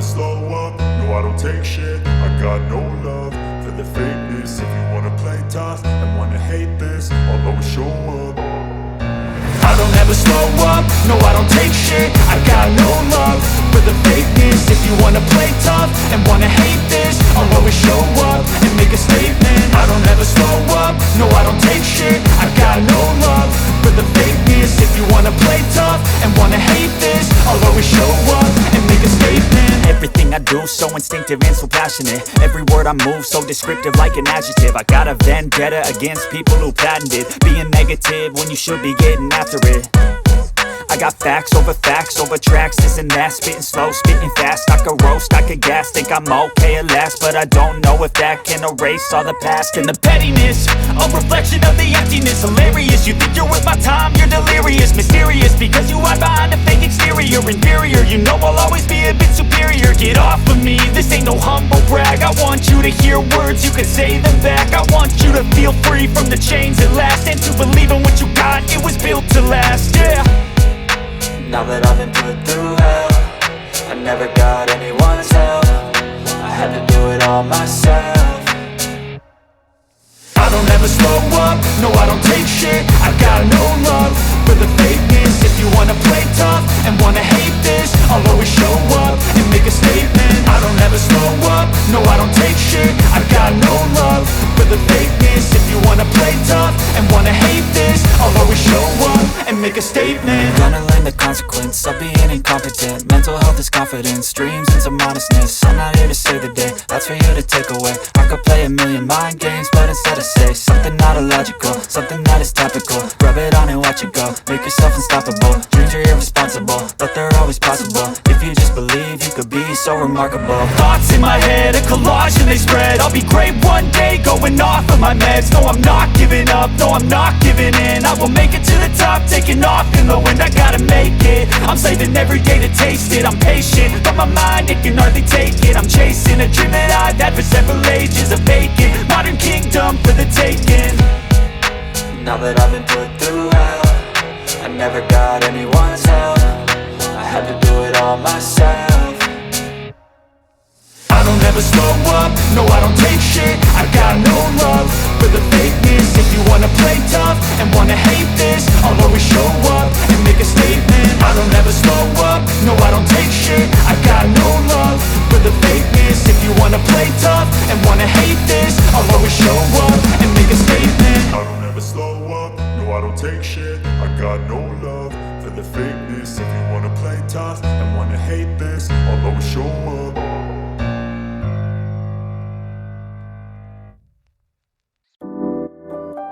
slow up, no I don't take shit. I got no love for the fakeness. If you wanna play tough and wanna hate this, I'll always show up. I don't ever slow up, no I don't take shit. I got no love for the fakeness. If you wanna play tough and wanna hate this, I'll always show up and make a statement. I don't ever slow up, no I don't take shit. I got no love for the fakeness. If you wanna play tough and wanna hate this, I'll always show up and make a statement. Everything I do so instinctive and so passionate. Every word I move so descriptive like an adjective. I got a vendetta against people who patented being negative when you should be getting after it. I got facts over tracks, this and that. Spitting slow, spitting fast, I could roast, I could gas. Think I'm okay at last, but I don't know if that can erase all the past. And the pettiness, a reflection of the emptiness. Hilarious, you think you're worth my time, you're delirious. Mysterious, because you hide behind a fake exterior. Inferior, you know I'll always be a bit superior. Get off of me, this ain't no humble brag. I want you to hear words, you can say them back. I want you to feel free from the chains at last, and to believe in what you got, it was built to last, yeah. Now that I've been put through hell, I never got anyone's help. I had to do it all myself. I don't ever slow up, no I don't take shit. I got no love for the fakeness. If you wanna play tough and wanna hate this, I'll always show up and make a statement. I don't ever slow up, no I don't take shit. I got no love for the fakeness. If you wanna play tough and wanna hate this, I'll always show up and make a statement. Gonna learn the consequence of being incompetent. Mental health is confidence, dreams and some honestness. I'm not here to save the day, that's for you to take away. I could play a million mind games, but instead I say something not illogical, something that is topical. Rub it on and watch it go, make yourself unstoppable. Dreams are irresponsible, but they're always possible. If you just believe, you could be so remarkable. Thoughts in my head, a collage and they spread. I'll be great one day, going off of my meds. No, I'm not giving up, no, I'm not giving in. I will make it to the top, taking off in the wind. I gotta make it, I'm saving every day to taste it. I'm patient, but my mind, it can hardly take it. I'm chasing a dream that I've had for several ages. A vacant, modern kingdom for the taking. Now that I've been put through hell, I never got anyone's help. I had to do it all myself. I don't ever slow up, no I don't take shit. I got no love for the fakeness. If you wanna play tough and wanna hate this, I'll always show up and make a statement. I don't ever slow up, no I don't take shit. I got no love for the fakeness. If you wanna play tough and wanna hate